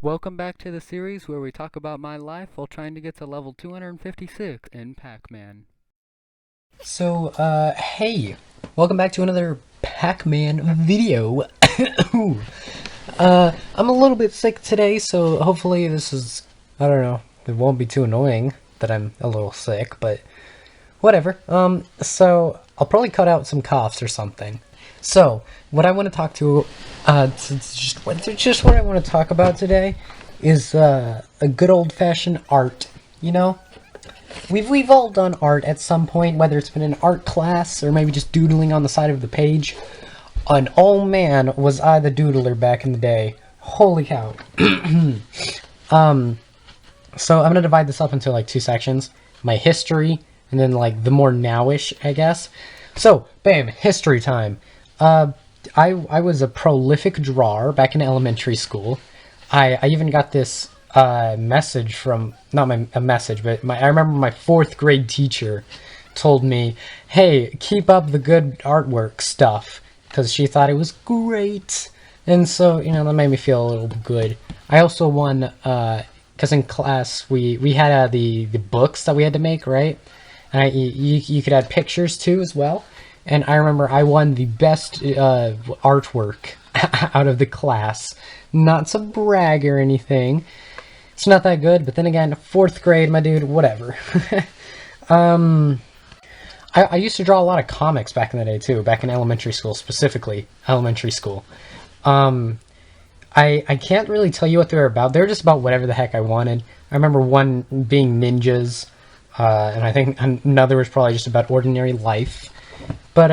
Welcome back to the series where we talk about my life while trying to get to level 256 in Pac-Man. Hey, welcome back to another Pac-Man video. I'm a little bit sick today, so hopefully this is, I don't know, it won't be too annoying that I'm a little sick, but whatever. So I'll probably cut out some coughs or something. So, what I want to talk to, just what I want to talk about today is, a good old-fashioned art, you know? We've all done art at some point, whether it's been an art class or maybe just doodling on the side of the page. And oh man, was I the doodler back in the day. Holy cow. So I'm gonna divide this up into like two sections. My history, and then like the more nowish, I guess. So, bam, history time. I was a prolific drawer back in elementary school. I even got this message from, not a message, but I remember my fourth grade teacher told me, hey, keep up the good artwork stuff, because she thought it was great. And so, that made me feel a little good. I also won, because in class we had the books that we had to make, right? And you could add pictures too as well. And I remember I won the best artwork out of the class. Not to brag or anything. It's not that good, but then again, fourth grade, my dude, whatever. I used to draw a lot of comics back in the day too, back in elementary school, specifically elementary school. I can't really tell you what they were about. They were just about whatever the heck I wanted. I remember one being ninjas, and I think another was probably just about ordinary life. But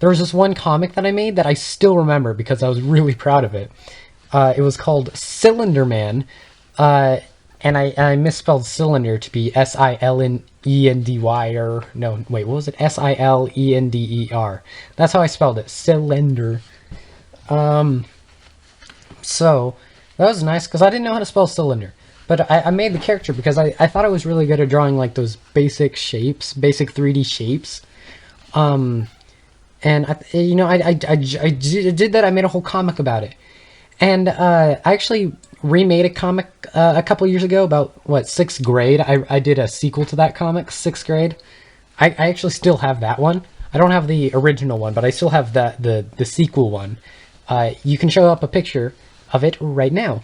there was this one comic that I made that I still remember because I was really proud of it. It was called Cylinder Man, and I misspelled cylinder to be Silenendy, or no, wait, what was it? Silender. That's how I spelled it, cylinder. So that was nice because I didn't know how to spell cylinder. But I made the character because I thought I was really good at drawing like those basic shapes, basic 3D shapes. And I did that. I made a whole comic about it, and I actually remade a comic a couple years ago about sixth grade. I did a sequel to that comic, sixth grade. I actually still have that one. I don't have the original one, but I still have the sequel one. You can show up a picture of it right now.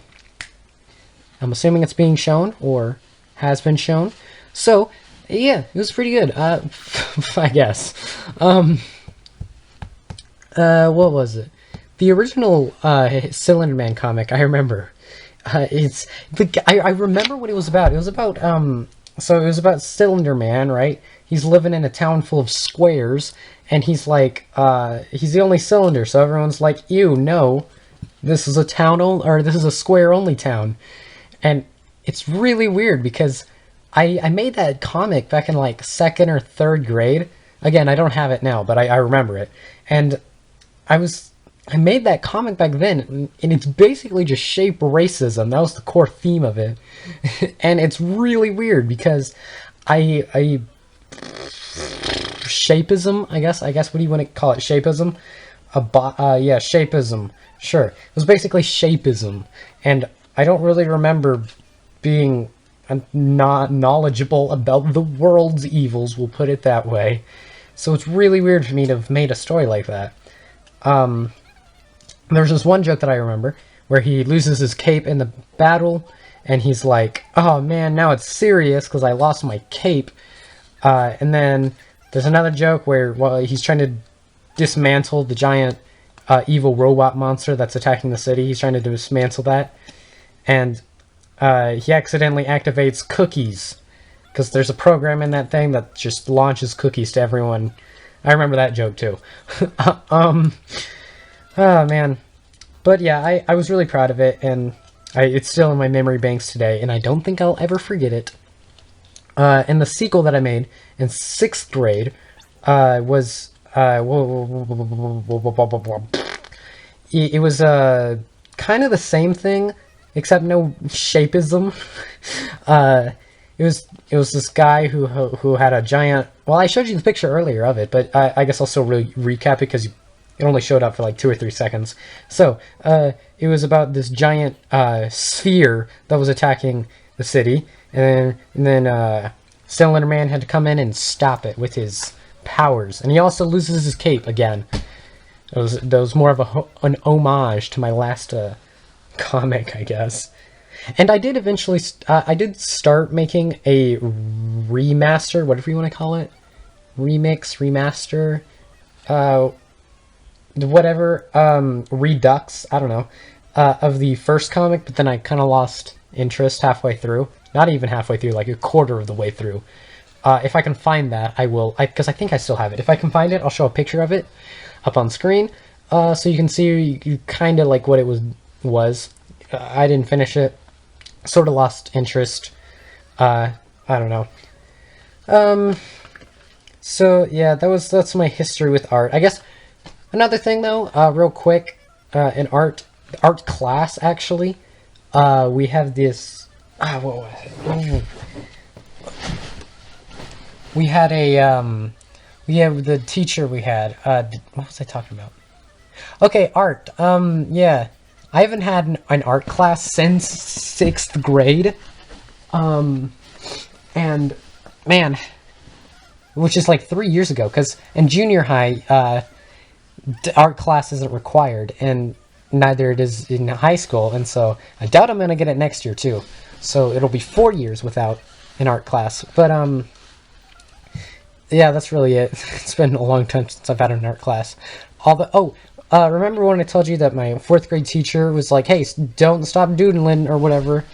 I'm assuming it's being shown or has been shown. So yeah, it was pretty good. I guess. What was it? The original Cylinder Man comic, I remember. I remember what it was about. It was about so it was about Cylinder Man, right? He's living in a town full of squares, and he's like he's the only cylinder, so everyone's like, ew, no, this is a this is a square only town. And it's really weird because I made that comic back in like second or third grade. Again, I don't have it now, but I remember it. And I made that comic back then, and it's basically just shape racism. That was the core theme of it. And it's really weird because I shapeism, I guess what do you want to call it? Shapeism? Yeah, shapeism. Sure. It was basically shapeism. And I don't really remember being not knowledgeable about the world's evils, we'll put it that way. So it's really weird for me to have made a story like that. There's this one joke that I remember where he loses his cape in the battle, and he's like, oh man, now it's serious because I lost my cape. And then there's another joke where he's trying to dismantle the giant evil robot monster that's attacking the city. He's trying to dismantle that, and he accidentally activates cookies because there's a program in that thing that just launches cookies to everyone. I remember that joke too. Oh man, but yeah, I was really proud of it, and it's still in my memory banks today, and I don't think I'll ever forget it. And the sequel that I made in sixth grade was it was kind of the same thing, except no shapeism. It was this guy who had a giant. Well, I showed you the picture earlier of it, but I guess I'll still really recap it because it only showed up for like 2 or 3 seconds. So it it was about this giant sphere that was attacking the city, and then Cylinder Man had to come in and stop it with his powers, and he also loses his cape again. That was more of an homage to my last comic, I guess. And I did eventually, I did start making a remaster, whatever you want to call it, remix, remaster, whatever, redux, I don't know, of the first comic, but then I kind of lost interest halfway through. Not even halfway through, like a quarter of the way through. If I can find that, I will, because I think I still have it. If I can find it, I'll show a picture of it up on screen, so you can see kind of like what it was. I didn't finish it. Sort of lost interest. I don't know. So yeah, that's my history with art. I guess another thing though, real quick, in art class actually, we have this. What was it? We had a the teacher we had. What was I talking about? Okay, art. Yeah. I haven't had an art class since 6th grade. And man, which is like 3 years ago, because in junior high, art class isn't required, and neither it is in high school, and so I doubt I'm gonna get it next year too. So it'll be 4 years without an art class. But yeah, that's really it. It's been a long time since I've had an art class. Remember when I told you that my 4th grade teacher was like, hey, don't stop doodling or whatever?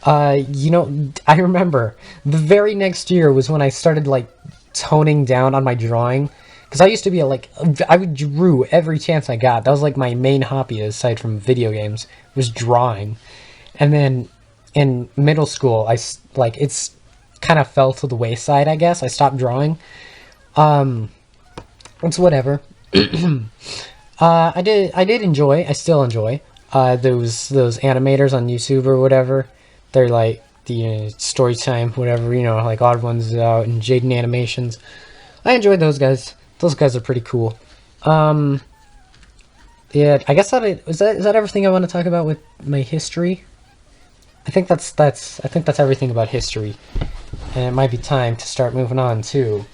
You know, I remember the very next year was when I started like toning down on my drawing. Because I used to be I drew every chance I got. That was like my main hobby aside from video games, was drawing. And then in middle school, it's kind of fell to the wayside, I guess. I stopped drawing. It's whatever. I still enjoy those animators on YouTube or whatever. They're like the story time, whatever, like Odd Ones Out and Jaden Animations. I enjoy those guys. Those guys are pretty cool. Yeah, I guess is that everything I want to talk about with my history? I think that's everything about history. And it might be time to start moving on to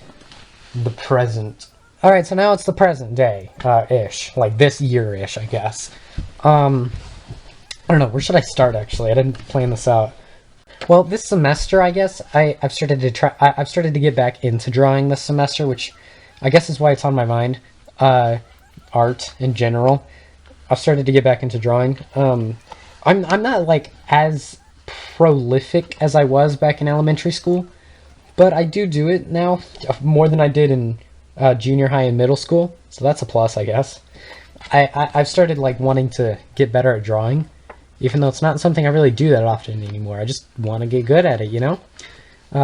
the present. Alright, so now it's the present day, ish. Like this year-ish, I guess. I don't know, where should I start, actually? I didn't plan this out. Well, this semester, I guess, I've started to get back into drawing this semester, which I guess is why it's on my mind. Art, in general. I've started to get back into drawing. I'm not, like, as prolific as I was back in elementary school, but I do it now, more than I did in junior high and middle school, so that's a plus, I guess. I've started like wanting to get better at drawing, even though it's not something I really do that often anymore. I just want to get good at it,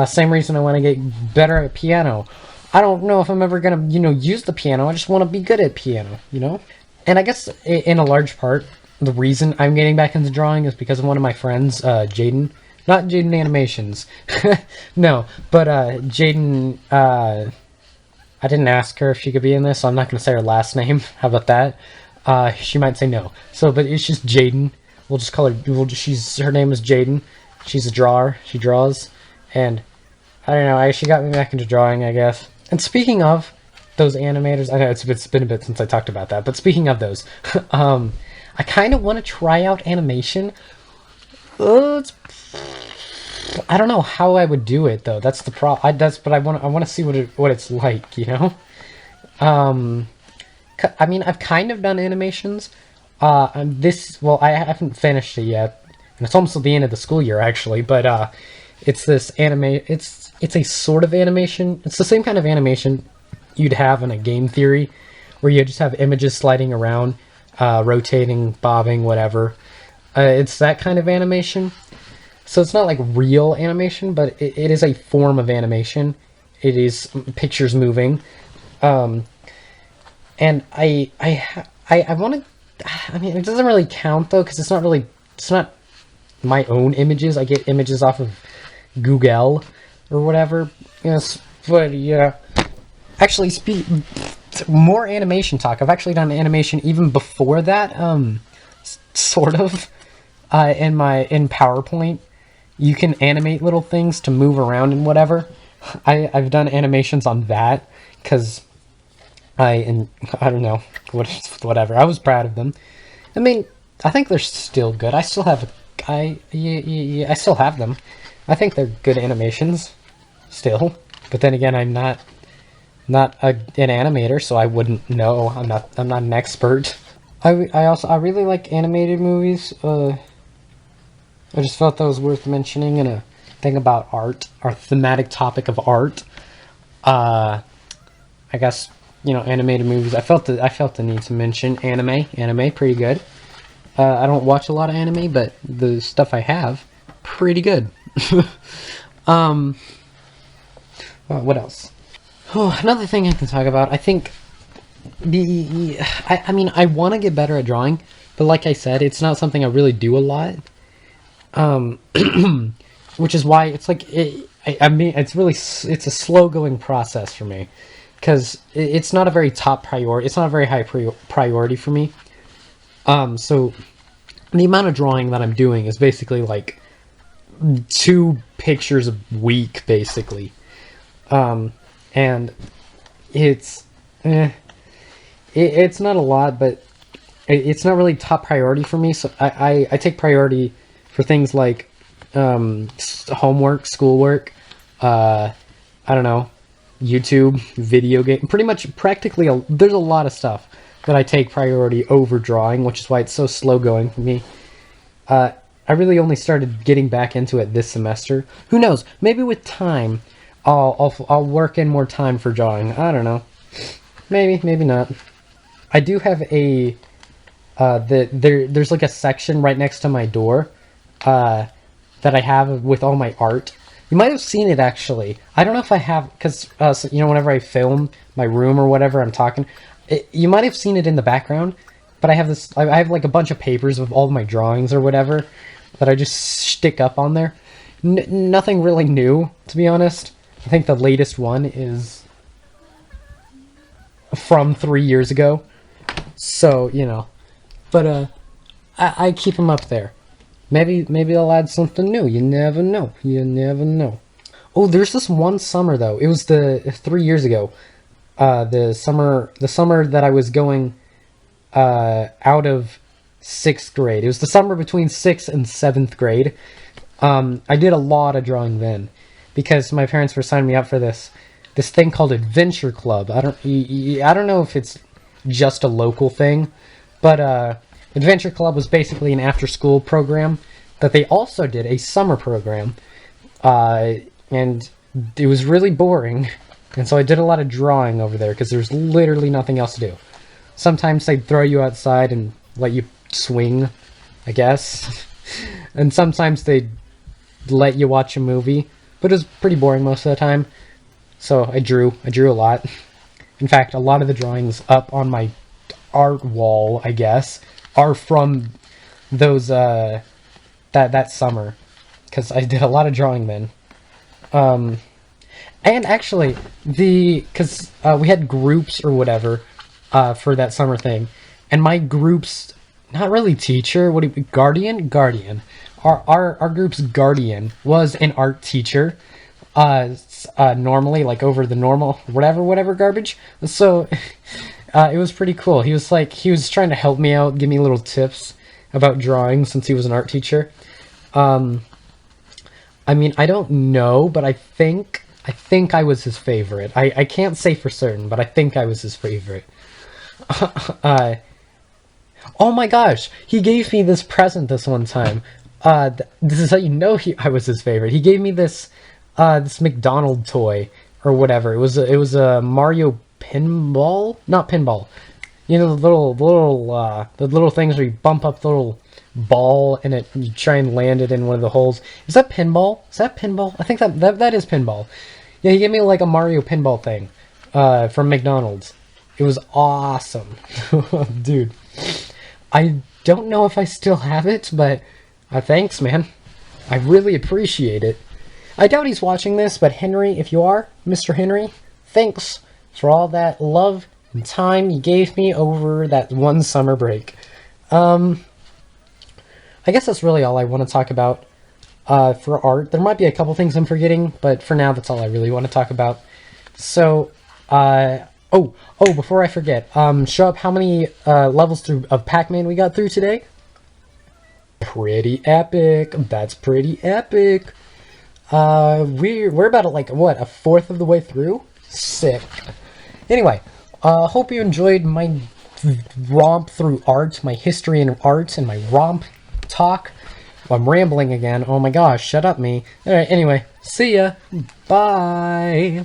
Same reason I want to get better at piano. I don't know if I'm ever gonna, use the piano. I just want to be good at piano, And I guess in a large part, the reason I'm getting back into drawing is because of one of my friends, Jaden. Not Jaden Animations. No, but Jaden, I didn't ask her if she could be in this, so I'm not going to say her last name. How about that? She might say no. So, but it's just Jaden. We'll just call her, her name is Jaden. She's a drawer. She draws. And, I don't know, she got me back into drawing, I guess. And speaking of those animators, I know it's been a bit since I talked about that, but speaking of those, I kind of want to try out animation. I don't know how I would do it though. That's the problem. But I want to see what it's like, I mean, I've kind of done animations. I haven't finished it yet, and it's almost at the end of the school year actually. But it's this It's a sort of animation. It's the same kind of animation you'd have in a game theory, where you just have images sliding around, rotating, bobbing, whatever. It's that kind of animation. So it's not like real animation, but it is a form of animation. It is pictures moving. And I want to, I mean, it doesn't really count though, because it's not my own images. I get images off of Google or whatever. Yes, but yeah. Actually, more animation talk. I've actually done animation even before that. sort of. In PowerPoint, you can animate little things to move around and whatever. I've done animations on that because I don't know, whatever. I was proud of them. I mean, I think they're still good. I still have I still have them. I think they're good animations still. But then again, I'm not an animator, so I wouldn't know. I'm not an expert. I really like animated movies. I just felt that was worth mentioning in a thing about art, our thematic topic of art. I guess, animated movies. I felt the need to mention anime, pretty good. I don't watch a lot of anime, but the stuff I have, pretty good. What else? Oh, another thing I can talk about. I think I mean, I want to get better at drawing, but like I said, it's not something I really do a lot. Which is why it's like I mean, it's a slow going process for me, because it's not a very top priority. It's not a very high priority for me. So the amount of drawing that I'm doing is basically like 2 pictures a week, basically. And it's it's not a lot, but it's not really top priority for me. So I take priority for things like homework, schoolwork, I don't know, YouTube, video game, pretty much practically there's a lot of stuff that I take priority over drawing, which is why it's so slow going for me. I really only started getting back into it this semester. Who knows? Maybe with time, I'll work in more time for drawing. I don't know. Maybe not. I do have there's like a section right next to my door that I have with all my art. You might have seen it, actually. I don't know if I have, because whenever I film my room or whatever, I'm talking. You might have seen it in the background, but I have like a bunch of papers of all of my drawings or whatever that I just stick up on there. Nothing really new, to be honest. I think the latest one is from 3 years ago. So, but I keep them up there. Maybe I'll add something new. You never know. Oh, there's this one summer though. It was the 3 years ago. The summer that I was going out of 6th grade. It was the summer between 6th and 7th grade. I did a lot of drawing then because my parents were signing me up for this thing called Adventure Club. I don't know if it's just a local thing, but Adventure Club was basically an after-school program that they also did a summer program, and it was really boring, and so I did a lot of drawing over there because there's literally nothing else to do. Sometimes they'd throw you outside and let you swing, I guess, and sometimes they'd let you watch a movie, but it was pretty boring most of the time, so I drew a lot. In fact, a lot of the drawings up on my art wall, I guess, are from those that summer, because I did a lot of drawing then. And actually, because we had groups or whatever for that summer thing, and my group's not really teacher, guardian. Our group's guardian was an art teacher. Normally, like over the normal whatever garbage. So it was pretty cool. He was trying to help me out, give me little tips about drawing since he was an art teacher. I mean, I don't know, but I think I was his favorite. I can't say for certain, but I think I was his favorite. Oh my gosh, he gave me this present this one time. This is how you know I was his favorite. He gave me this McDonald toy or whatever. It was a Mario pinball, not pinball. The little things where you bump up the little ball and you try and land it in one of the holes. Is that pinball? I think that is pinball. Yeah, he gave me like a Mario pinball thing from McDonald's. It was awesome. Dude. I don't know if I still have it, but thanks, man. I really appreciate it. I doubt he's watching this, but Henry, if you are, Mr. Henry, thanks for all that love and time you gave me over that one summer break. I guess that's really all I want to talk about for art. There might be a couple things I'm forgetting, but for now, that's all I really want to talk about. So, before I forget, show up how many levels through of Pac-Man we got through today. Pretty epic. That's pretty epic. We're about like what, a fourth of the way through. Sick. Anyway, hope you enjoyed my romp through art, my history in art, and my romp talk. I'm rambling again. Oh my gosh, shut up me. Alright, anyway, see ya. Bye.